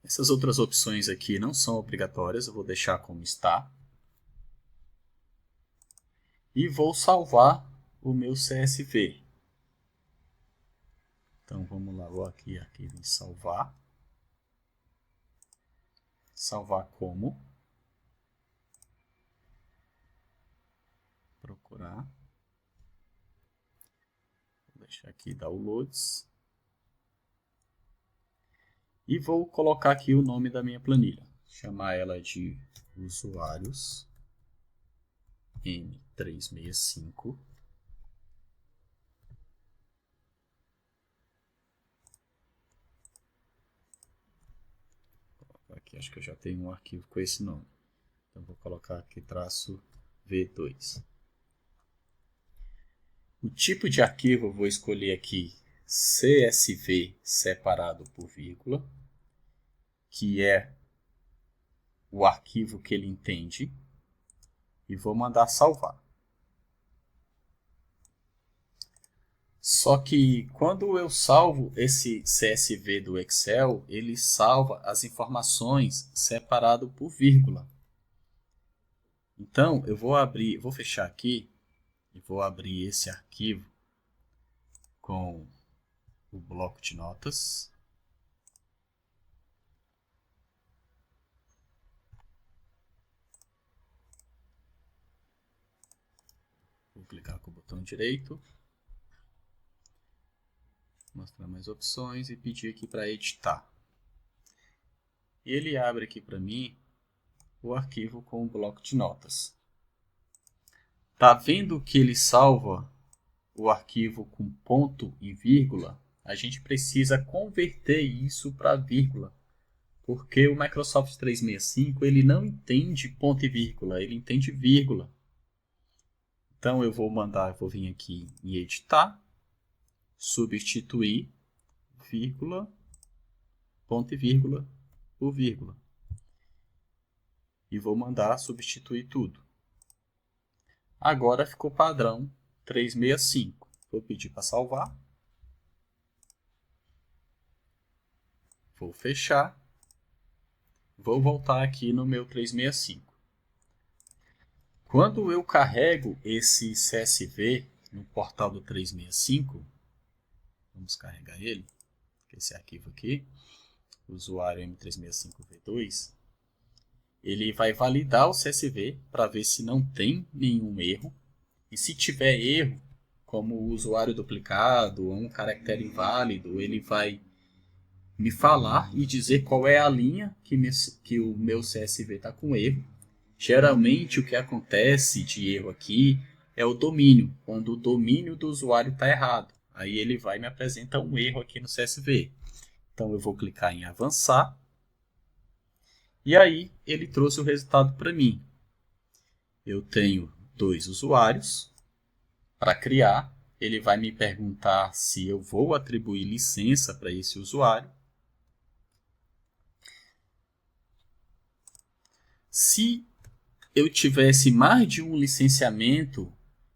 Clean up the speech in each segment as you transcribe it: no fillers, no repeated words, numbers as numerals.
Essas outras opções aqui não são obrigatórias, eu vou deixar como está. E vou salvar o meu CSV. Então vamos lá, vou aqui em salvar. Salvar como. Procurar. Vou deixar aqui downloads. E vou colocar aqui o nome da minha planilha. Chamar ela de usuários M365. Aqui acho que eu já tenho um arquivo com esse nome. Então vou colocar aqui traço V2. O tipo de arquivo eu vou escolher aqui CSV separado por vírgula, que é o arquivo que ele entende, e vou mandar salvar. Só que quando eu salvo esse CSV do Excel, ele salva as informações separado por vírgula. Então eu vou fechar aqui e vou abrir esse arquivo com o bloco de notas. Vou clicar com o botão direito, mostrar mais opções e pedir aqui para editar. E ele abre aqui para mim o arquivo com o bloco de notas. Tá vendo que ele salva o arquivo com ponto e vírgula? A gente precisa converter isso para vírgula, porque o Microsoft 365 ele não entende ponto e vírgula, ele entende vírgula. Então eu vou vir aqui em editar, substituir vírgula, ponto e vírgula por vírgula. E vou mandar substituir tudo. Agora ficou padrão 365. Vou pedir para salvar. Vou fechar. Vou voltar aqui no meu 365. Quando eu carrego esse CSV no portal do 365, vamos carregar ele, esse arquivo aqui, usuário M365V2, ele vai validar o CSV para ver se não tem nenhum erro. E se tiver erro, como o usuário duplicado ou um caractere inválido, ele vai me falar e dizer qual é a linha que o meu CSV está com erro. Geralmente o que acontece de erro aqui é o domínio, quando o domínio do usuário está errado. Aí ele vai me apresentar um erro aqui no CSV. Então eu vou clicar em avançar. E aí ele trouxe o resultado para mim. Eu tenho 2 usuários. Para criar, ele vai me perguntar se eu vou atribuir licença para esse usuário. Se eu tivesse mais de um licenciamento,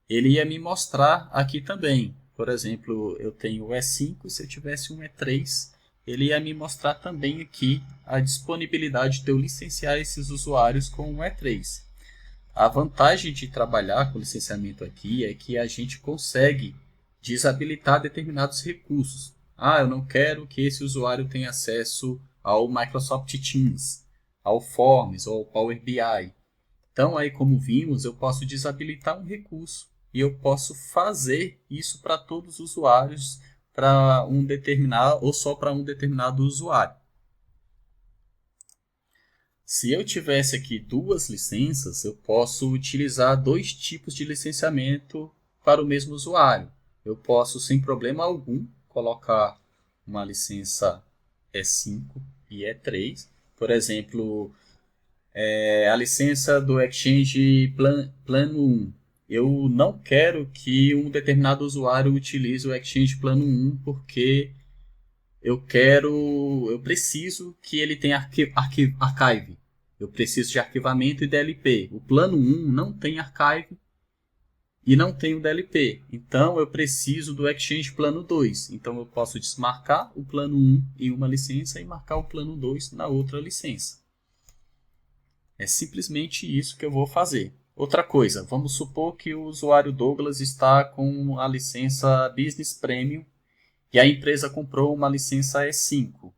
ele ia me mostrar aqui também. Por exemplo, eu tenho o E5, se eu tivesse um E3, ele ia me mostrar também aqui a disponibilidade de eu licenciar esses usuários com o E3. A vantagem de trabalhar com licenciamento aqui é que a gente consegue desabilitar determinados recursos. Eu não quero que esse usuário tenha acesso ao Microsoft Teams, ao Forms ou ao Power BI. Então, aí como vimos, eu posso desabilitar um recurso e eu posso fazer isso para todos os usuários para um determinado ou só para um determinado usuário. Se eu tivesse aqui 2 licenças, eu posso utilizar 2 tipos de licenciamento para o mesmo usuário. Eu posso, sem problema algum, colocar uma licença E5 e E3. Por exemplo, a licença do Exchange Plano 1. Eu não quero que um determinado usuário utilize o Exchange Plano 1 porque eu preciso que ele tenha archive. Eu preciso de arquivamento e DLP. O plano 1 não tem archive e não tenho DLP. Então, eu preciso do Exchange Plano 2. Então, eu posso desmarcar o Plano 1 em uma licença e marcar o Plano 2 na outra licença. É simplesmente isso que eu vou fazer. Outra coisa, vamos supor que o usuário Douglas está com a licença Business Premium e a empresa comprou uma licença E5.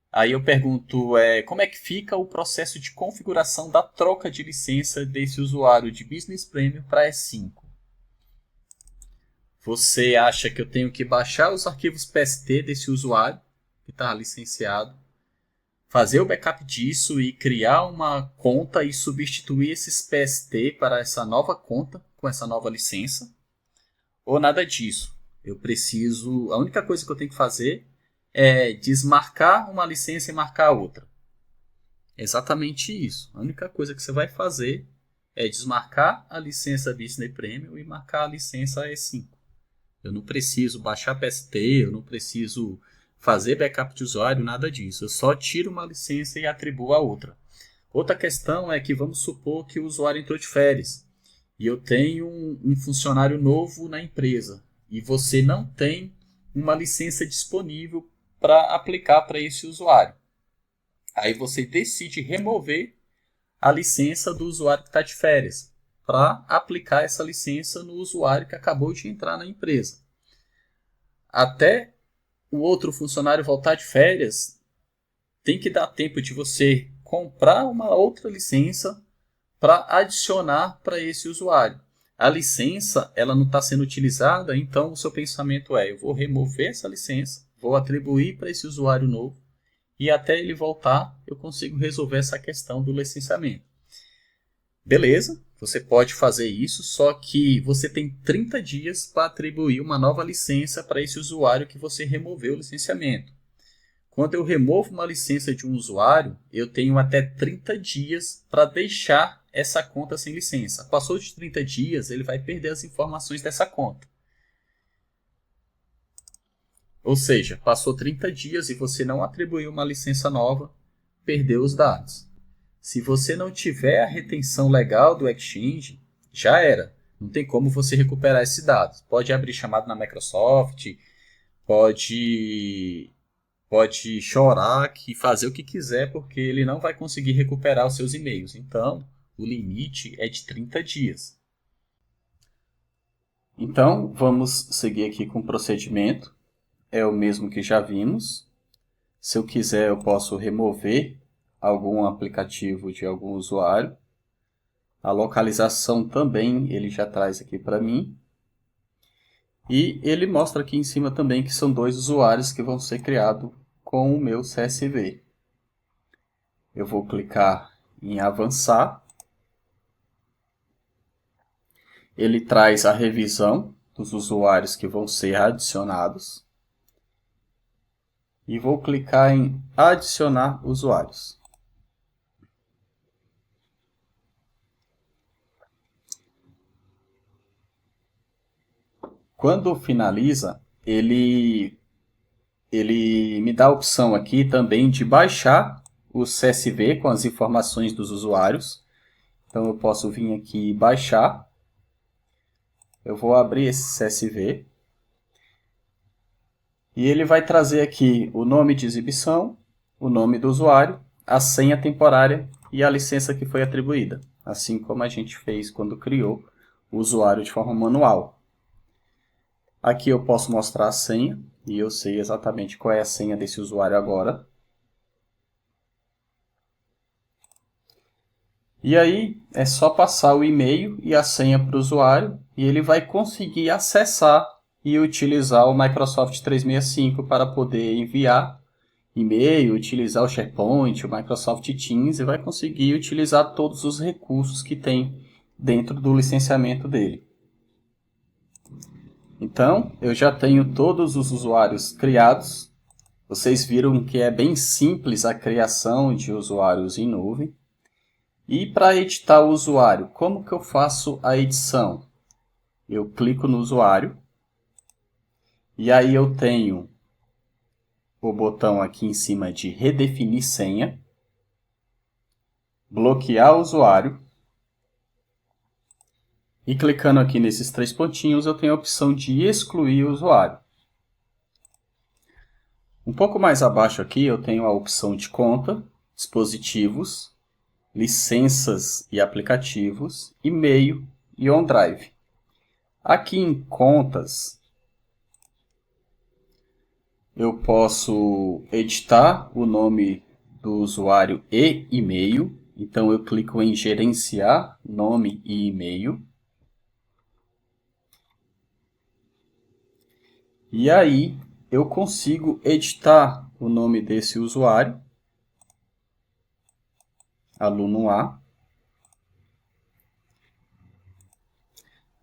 Aí eu pergunto, como é que fica o processo de configuração da troca de licença desse usuário de Business Premium para E5? Você acha que eu tenho que baixar os arquivos PST desse usuário que está licenciado, fazer o backup disso e criar uma conta e substituir esses PST para essa nova conta com essa nova licença? Ou nada disso? A única coisa que eu tenho que fazer é desmarcar uma licença e marcar outra. Exatamente isso. A única coisa que você vai fazer é desmarcar a licença Business Premium e marcar a licença E5. Eu não preciso baixar PST, eu não preciso fazer backup de usuário, nada disso. Eu só tiro uma licença e atribuo a outra. Outra questão é que vamos supor que o usuário entrou de férias e eu tenho um funcionário novo na empresa e você não tem uma licença disponível para aplicar para esse usuário. Aí você decide remover a licença do usuário que está de férias para aplicar essa licença no usuário que acabou de entrar na empresa. Até o outro funcionário voltar de férias, tem que dar tempo de você comprar uma outra licença para adicionar para esse usuário. A licença ela não está sendo utilizada, então o seu pensamento é: eu vou remover essa licença, vou atribuir para esse usuário novo e até ele voltar eu consigo resolver essa questão do licenciamento. Beleza, você pode fazer isso, só que você tem 30 dias para atribuir uma nova licença para esse usuário que você removeu o licenciamento. Quando eu removo uma licença de um usuário, eu tenho até 30 dias para deixar essa conta sem licença. Passou de 30 dias, ele vai perder as informações dessa conta. Ou seja, passou 30 dias e você não atribuiu uma licença nova, perdeu os dados. Se você não tiver a retenção legal do Exchange, já era. Não tem como você recuperar esses dados. Pode abrir chamada na Microsoft, pode chorar, fazer o que quiser, porque ele não vai conseguir recuperar os seus e-mails. Então, o limite é de 30 dias. Então, vamos seguir aqui com o procedimento. É o mesmo que já vimos. Se eu quiser, eu posso remover algum aplicativo de algum usuário. A localização também ele já traz aqui para mim. E ele mostra aqui em cima também que são 2 usuários que vão ser criados com o meu CSV. Eu vou clicar em avançar. Ele traz a revisão dos usuários que vão ser adicionados. E vou clicar em adicionar usuários. Quando finaliza, ele me dá a opção aqui também de baixar o CSV com as informações dos usuários. Então eu posso vir aqui e baixar. Eu vou abrir esse CSV. E ele vai trazer aqui o nome de exibição, o nome do usuário, a senha temporária e a licença que foi atribuída. Assim como a gente fez quando criou o usuário de forma manual. Aqui eu posso mostrar a senha, e eu sei exatamente qual é a senha desse usuário agora. E aí é só passar o e-mail e a senha para o usuário, e ele vai conseguir acessar e utilizar o Microsoft 365 para poder enviar e-mail, utilizar o SharePoint, o Microsoft Teams, e vai conseguir utilizar todos os recursos que tem dentro do licenciamento dele. Então, eu já tenho todos os usuários criados. Vocês viram que é bem simples a criação de usuários em nuvem. E para editar o usuário, como que eu faço a edição? Eu clico no usuário. E aí eu tenho o botão aqui em cima de redefinir senha. Bloquear o usuário. E clicando aqui nesses 3 pontinhos, eu tenho a opção de excluir o usuário. Um pouco mais abaixo aqui, eu tenho a opção de conta, dispositivos, licenças e aplicativos, e-mail e OneDrive. Aqui em contas, eu posso editar o nome do usuário e e-mail. Então eu clico em gerenciar nome e e-mail. E aí eu consigo editar o nome desse usuário, aluno A.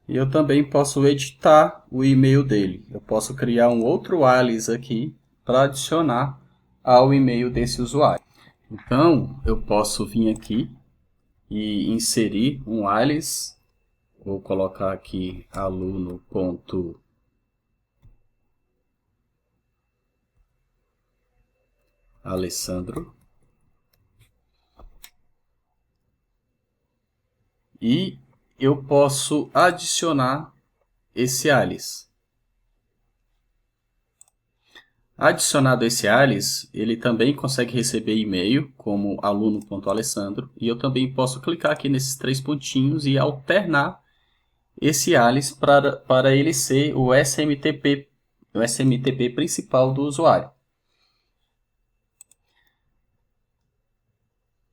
E eu também posso editar o e-mail dele. Eu posso criar um outro alias aqui para adicionar ao e-mail desse usuário. Então, eu posso vir aqui e inserir um alias. Vou colocar aqui aluno.alessandro. E eu posso adicionar esse alias. Adicionado esse alias, ele também consegue receber e-mail como aluno.alessandro, e eu também posso clicar aqui nesses 3 pontinhos e alternar esse alias para ele ser o SMTP principal do usuário.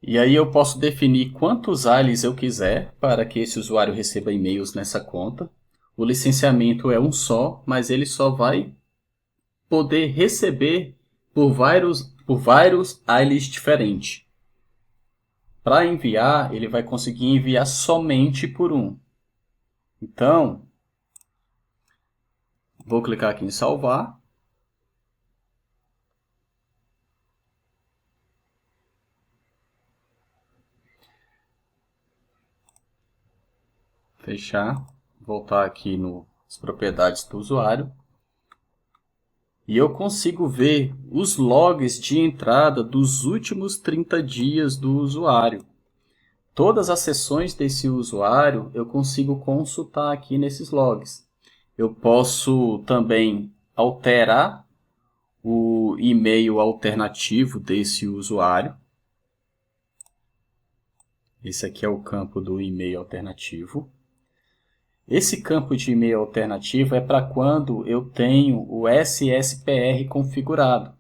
E aí eu posso definir quantos alias eu quiser para que esse usuário receba e-mails nessa conta. O licenciamento é um só, mas ele só vai poder receber por vários alias diferentes. Para enviar, ele vai conseguir enviar somente por um. Então, vou clicar aqui em salvar. Fechar. Voltar aqui nas propriedades do usuário. E eu consigo ver os logs de entrada dos últimos 30 dias do usuário. Todas as sessões desse usuário eu consigo consultar aqui nesses logs. Eu posso também alterar o e-mail alternativo desse usuário. Esse aqui é o campo do e-mail alternativo. Esse campo de e-mail alternativo é para quando eu tenho o SSPR configurado.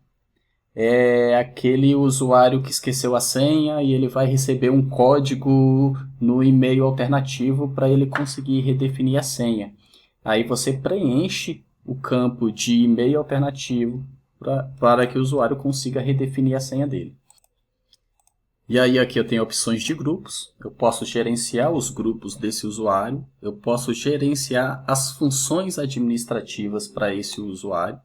É aquele usuário que esqueceu a senha e ele vai receber um código no e-mail alternativo para ele conseguir redefinir a senha. Aí você preenche o campo de e-mail alternativo para que o usuário consiga redefinir a senha dele. E aí aqui eu tenho opções de grupos, eu posso gerenciar os grupos desse usuário, eu posso gerenciar as funções administrativas para esse usuário.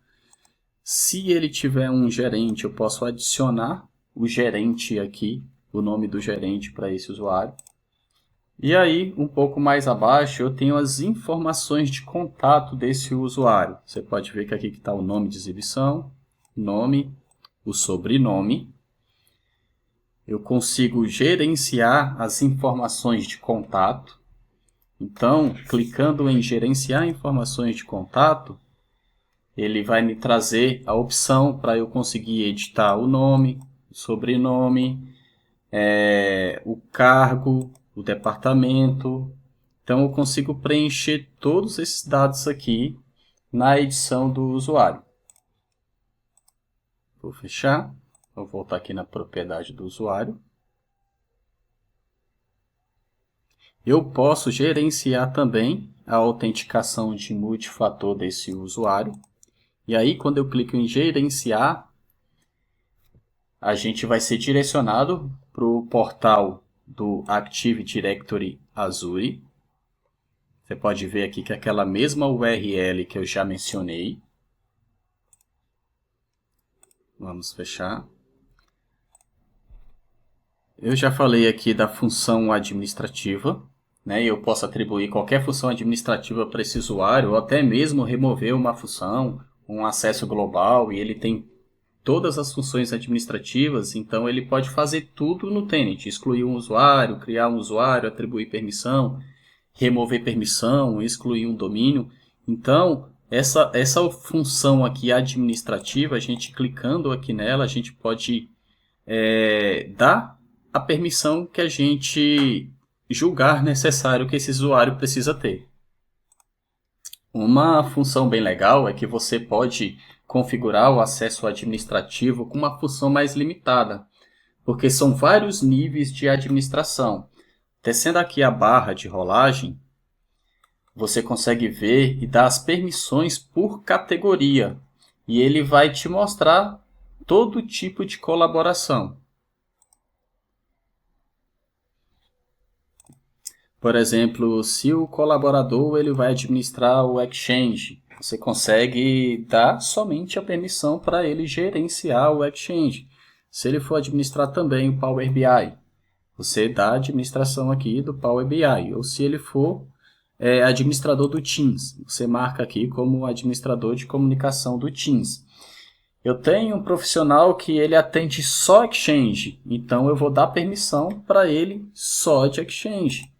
Se ele tiver um gerente, eu posso adicionar o gerente aqui, o nome do gerente para esse usuário. E aí, um pouco mais abaixo, eu tenho as informações de contato desse usuário. Você pode ver que aqui está o nome de exibição, nome, o sobrenome. Eu consigo gerenciar as informações de contato. Então, clicando em gerenciar informações de contato, ele vai me trazer a opção para eu conseguir editar o nome, o sobrenome, o cargo, o departamento. Então, eu consigo preencher todos esses dados aqui na edição do usuário. Vou fechar. Vou voltar aqui na propriedade do usuário. Eu posso gerenciar também a autenticação de multifator desse usuário. E aí, quando eu clico em gerenciar, a gente vai ser direcionado para o portal do Active Directory Azure. Você pode ver aqui que é aquela mesma URL que eu já mencionei. Vamos fechar. Eu já falei aqui da função administrativa, né? Eu posso atribuir qualquer função administrativa para esse usuário, ou até mesmo remover uma função, um acesso global, e ele tem todas as funções administrativas, então ele pode fazer tudo no Tenant, excluir um usuário, criar um usuário, atribuir permissão. remover permissão, excluir um domínio. Então, essa função aqui administrativa, a gente clicando aqui nela, a gente pode dar a permissão que a gente julgar necessário que esse usuário precisa ter. Uma função bem legal é que você pode configurar o acesso administrativo com uma função mais limitada, porque são vários níveis de administração. Descendo aqui a barra de rolagem, você consegue ver e dar as permissões por categoria, e ele vai te mostrar todo tipo de colaboração. Por exemplo, se o colaborador ele vai administrar o Exchange, você consegue dar somente a permissão para ele gerenciar o Exchange. Se ele for administrar também o Power BI, você dá a administração aqui do Power BI. Ou se ele for administrador do Teams, você marca aqui como administrador de comunicação do Teams. Eu tenho um profissional que ele atende só Exchange, então eu vou dar permissão para ele só de Exchange.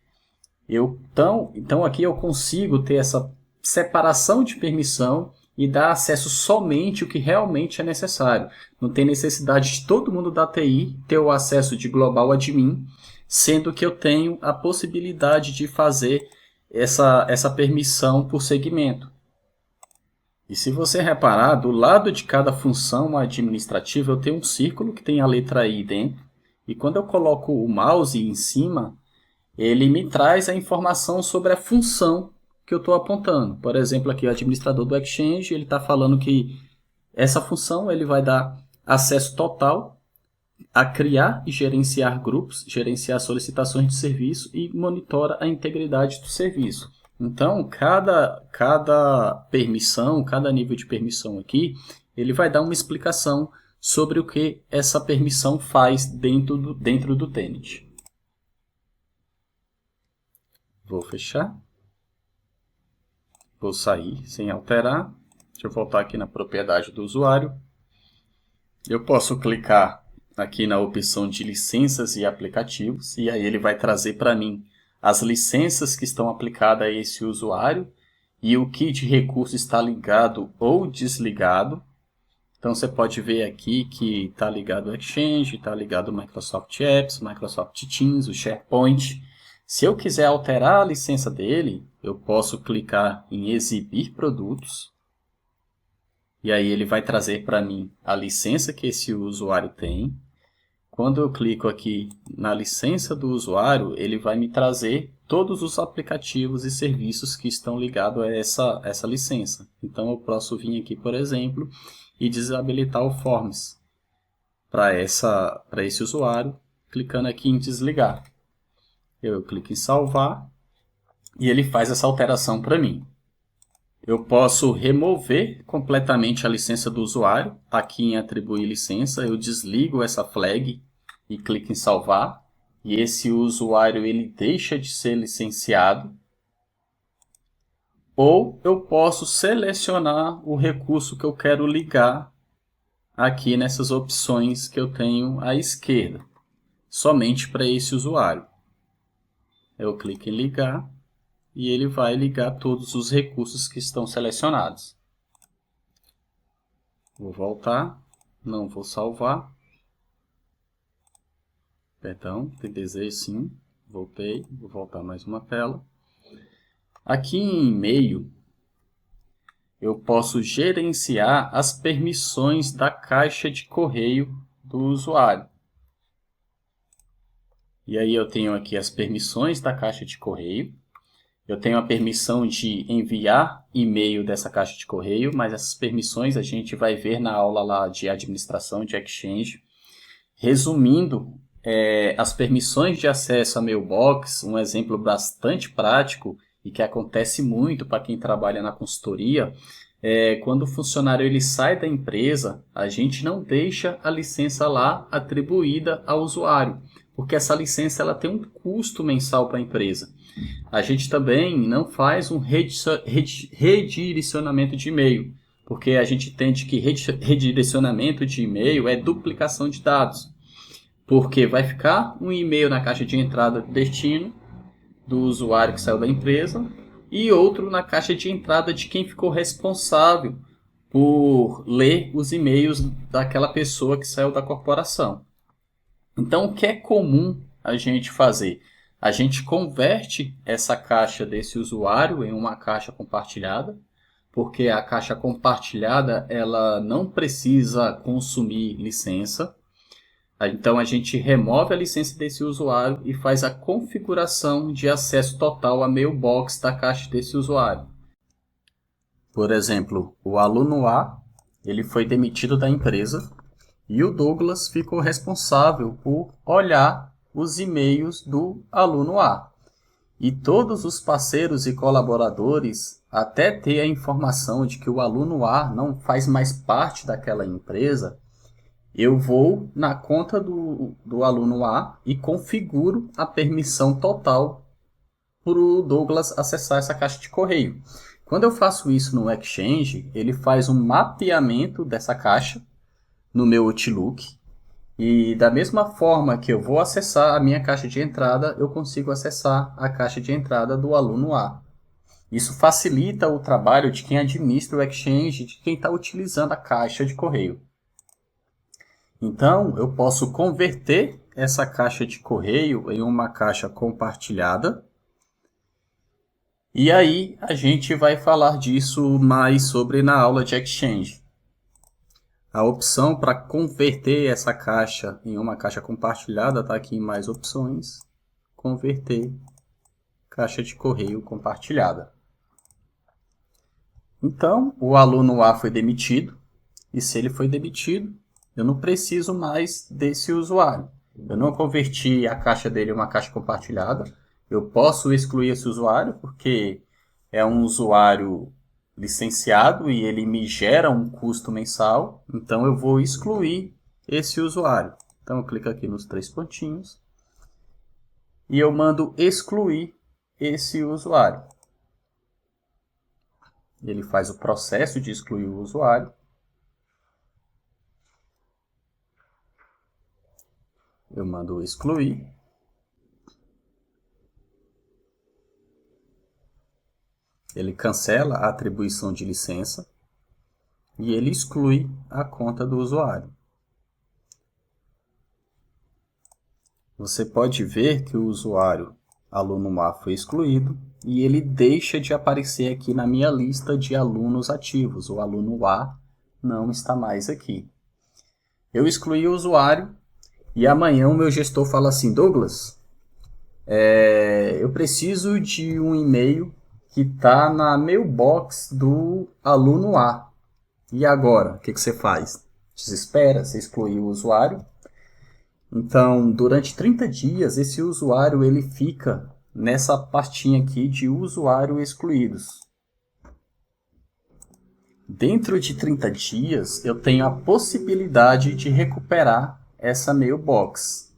Então aqui eu consigo ter essa separação de permissão e dar acesso somente o que realmente é necessário. Não tem necessidade de todo mundo da TI ter o acesso de Global Admin, sendo que eu tenho a possibilidade de fazer essa permissão por segmento. E se você reparar, do lado de cada função administrativa eu tenho um círculo que tem a letra I dentro, e quando eu coloco o mouse em cima, ele me traz a informação sobre a função que eu estou apontando. Por exemplo, aqui o administrador do Exchange, ele está falando que essa função ele vai dar acesso total a criar e gerenciar grupos, gerenciar solicitações de serviço e monitora a integridade do serviço. Então, cada permissão, cada nível de permissão aqui, ele vai dar uma explicação sobre o que essa permissão faz dentro do Tenant. Vou fechar. Vou sair sem alterar. Deixa eu voltar aqui na propriedade do usuário. Eu posso clicar aqui na opção de licenças e aplicativos. E aí ele vai trazer para mim as licenças que estão aplicadas a esse usuário. E o que de recurso está ligado ou desligado. Então você pode ver aqui que está ligado ao Exchange, está ligado ao Microsoft Apps, Microsoft Teams, o SharePoint. Se eu quiser alterar a licença dele, eu posso clicar em exibir produtos. E aí ele vai trazer para mim a licença que esse usuário tem. Quando eu clico aqui na licença do usuário, ele vai me trazer todos os aplicativos e serviços que estão ligados a essa licença. Então eu posso vir aqui, por exemplo, e desabilitar o Forms para esse usuário, clicando aqui em desligar. Eu clico em salvar e ele faz essa alteração para mim. Eu posso remover completamente a licença do usuário. Aqui em atribuir licença, eu desligo essa flag e clico em salvar. E esse usuário ele deixa de ser licenciado. Ou eu posso selecionar o recurso que eu quero ligar aqui nessas opções que eu tenho à esquerda, somente para esse usuário. Eu clico em ligar e ele vai ligar todos os recursos que estão selecionados. Vou voltar, não vou salvar. Perdão, tem desejo sim. Voltei, vou voltar mais uma tela. Aqui em e-mail, eu posso gerenciar as permissões da caixa de correio do usuário. E aí eu tenho aqui as permissões da caixa de correio. Eu tenho a permissão de enviar e-mail dessa caixa de correio, mas essas permissões a gente vai ver na aula lá de administração de Exchange. Resumindo, as permissões de acesso a mailbox, um exemplo bastante prático e que acontece muito para quem trabalha na consultoria, quando o funcionário ele sai da empresa, a gente não deixa a licença lá atribuída ao usuário, porque essa licença ela tem um custo mensal para a empresa. A gente também não faz um redirecionamento de e-mail, porque a gente entende que redirecionamento de e-mail é duplicação de dados, porque vai ficar um e-mail na caixa de entrada do destino, do usuário que saiu da empresa e outro na caixa de entrada de quem ficou responsável por ler os e-mails daquela pessoa que saiu da corporação. Então, o que é comum a gente fazer? A gente converte essa caixa desse usuário em uma caixa compartilhada, porque a caixa compartilhada ela não precisa consumir licença. Então, a gente remove a licença desse usuário e faz a configuração de acesso total à mailbox da caixa desse usuário. Por exemplo, o aluno A ele foi demitido da empresa e o Douglas ficou responsável por olhar os e-mails do aluno A. E todos os parceiros e colaboradores, até ter a informação de que o aluno A não faz mais parte daquela empresa, eu vou na conta do aluno A e configuro a permissão total para o Douglas acessar essa caixa de correio. Quando eu faço isso no Exchange, ele faz um mapeamento dessa caixa no meu Outlook. E da mesma forma que eu vou acessar a minha caixa de entrada, eu consigo acessar a caixa de entrada do aluno A. Isso facilita o trabalho de quem administra o Exchange, de quem está utilizando a caixa de correio. Então, eu posso converter essa caixa de correio em uma caixa compartilhada. E aí, a gente vai falar disso mais sobre na aula de Exchange. A opção para converter essa caixa em uma caixa compartilhada está aqui em mais opções. Converter caixa de correio compartilhada. Então, o aluno A foi demitido. E se ele foi demitido, eu não preciso mais desse usuário. Eu não converti a caixa dele em uma caixa compartilhada. Eu posso excluir esse usuário porque é um usuário licenciado e ele me gera um custo mensal, então eu vou excluir esse usuário. Então eu clico aqui nos 3 pontinhos e eu mando excluir esse usuário. Ele faz o processo de excluir o usuário. Eu mando excluir. Ele cancela a atribuição de licença e ele exclui a conta do usuário. Você pode ver que o usuário aluno A foi excluído e ele deixa de aparecer aqui na minha lista de alunos ativos. O aluno A não está mais aqui. Eu excluí o usuário e amanhã o meu gestor fala assim: Douglas, eu preciso de um e-mail que está na mailbox do aluno A. E agora, o que você faz? Desespera, você exclui o usuário. Então, durante 30 dias, esse usuário ele fica nessa pastinha aqui de usuário excluídos. Dentro de 30 dias, eu tenho a possibilidade de recuperar essa mailbox.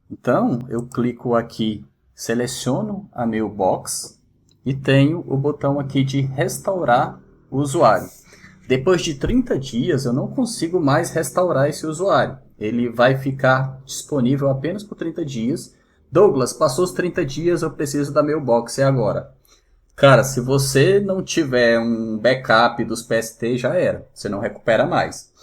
Então, eu clico aqui, seleciono a mailbox e tenho o botão aqui de restaurar o usuário. Depois de 30 dias, eu não consigo mais restaurar esse usuário. Ele vai ficar disponível apenas por 30 dias. Douglas, passou os 30 dias, eu preciso da mailbox, e agora? Cara, se você não tiver um backup dos PST, já era. Você não recupera mais.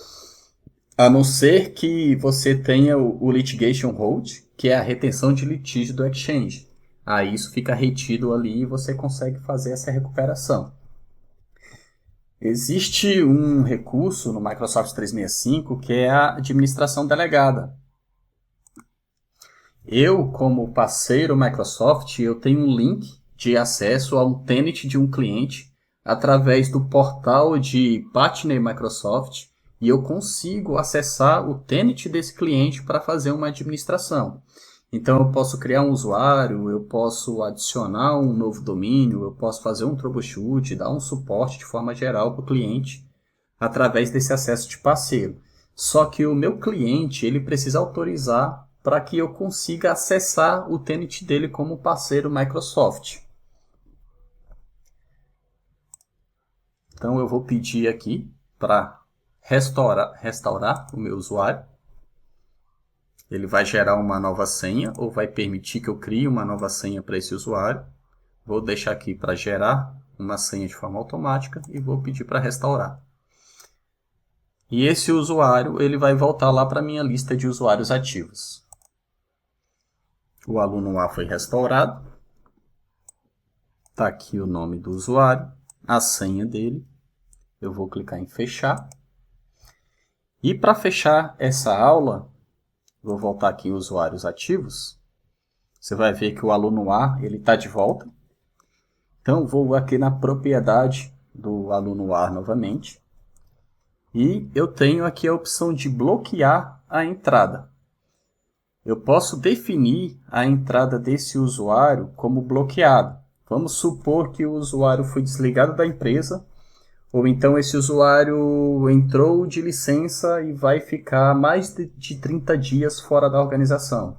A não ser que você tenha o litigation hold, que é a retenção de litígio do Exchange. Aí isso fica retido ali e você consegue fazer essa recuperação. Existe um recurso no Microsoft 365 que é a administração delegada. Eu, como parceiro Microsoft, eu tenho um link de acesso a um tenant de um cliente através do portal de Partner Microsoft e eu consigo acessar o tenant desse cliente para fazer uma administração. Então eu posso criar um usuário, eu posso adicionar um novo domínio, eu posso fazer um troubleshoot, dar um suporte de forma geral para o cliente através desse acesso de parceiro. Só que o meu cliente ele precisa autorizar para que eu consiga acessar o tenant dele como parceiro Microsoft. Então eu vou pedir aqui para restaurar o meu usuário. Ele vai gerar uma nova senha ou vai permitir que eu crie uma nova senha para esse usuário. Vou deixar aqui para gerar uma senha de forma automática e vou pedir para restaurar. E esse usuário ele vai voltar lá para a minha lista de usuários ativos. O aluno A foi restaurado. Está aqui o nome do usuário, a senha dele. Eu vou clicar em fechar. E para fechar essa aula, vou voltar aqui em usuários ativos. Você vai ver que o aluno A está de volta. Então, vou aqui na propriedade do aluno A novamente. E eu tenho aqui a opção de bloquear a entrada. Eu posso definir a entrada desse usuário como bloqueado. Vamos supor que o usuário foi desligado da empresa, ou então esse usuário entrou de licença e vai ficar mais de 30 dias fora da organização.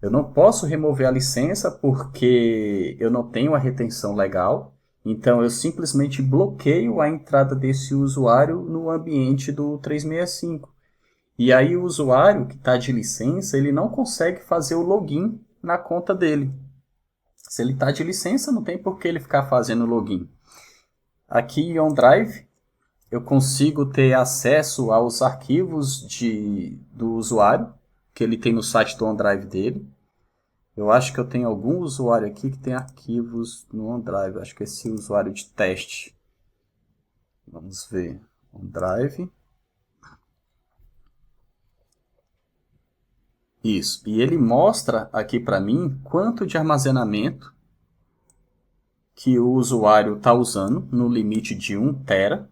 Eu não posso remover a licença porque eu não tenho a retenção legal, então eu simplesmente bloqueio a entrada desse usuário no ambiente do 365. E aí o usuário que está de licença, ele não consegue fazer o login na conta dele. Se ele está de licença, não tem por que ele ficar fazendo login. Aqui em OneDrive, eu consigo ter acesso aos arquivos do usuário, que ele tem no site do OneDrive dele. Eu acho que eu tenho algum usuário aqui que tem arquivos no OneDrive. Acho que esse usuário de teste. Vamos ver. OneDrive. Isso. E ele mostra aqui para mim quanto de armazenamento que o usuário está usando no limite de 1 tera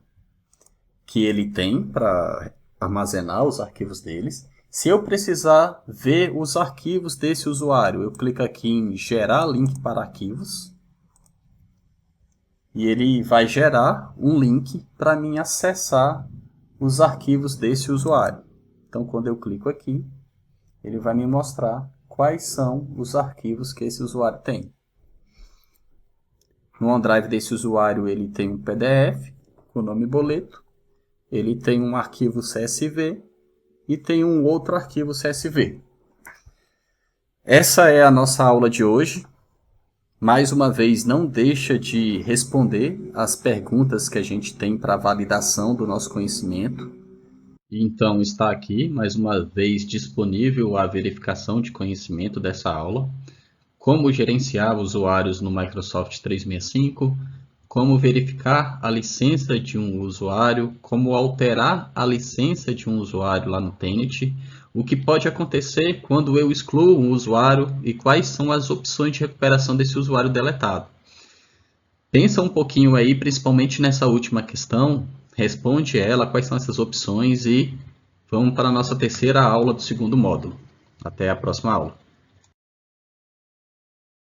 que ele tem para armazenar os arquivos deles. Se eu precisar ver os arquivos desse usuário, eu clico aqui em gerar link para arquivos. E ele vai gerar um link para mim acessar os arquivos desse usuário. Então, quando eu clico aqui, ele vai me mostrar quais são os arquivos que esse usuário tem. No OneDrive desse usuário, ele tem um PDF com o nome boleto, ele tem um arquivo CSV e tem um outro arquivo CSV. Essa é a nossa aula de hoje. Mais uma vez, não deixa de responder as perguntas que a gente tem para validação do nosso conhecimento. Então, está aqui, mais uma vez, disponível a verificação de conhecimento dessa aula. Como gerenciar usuários no Microsoft 365, como verificar a licença de um usuário, como alterar a licença de um usuário lá no Tennet, o que pode acontecer quando eu excluo um usuário e quais são as opções de recuperação desse usuário deletado. Pensa um pouquinho aí, principalmente nessa última questão, responde ela, quais são essas opções e vamos para a nossa terceira aula do segundo módulo. Até a próxima aula.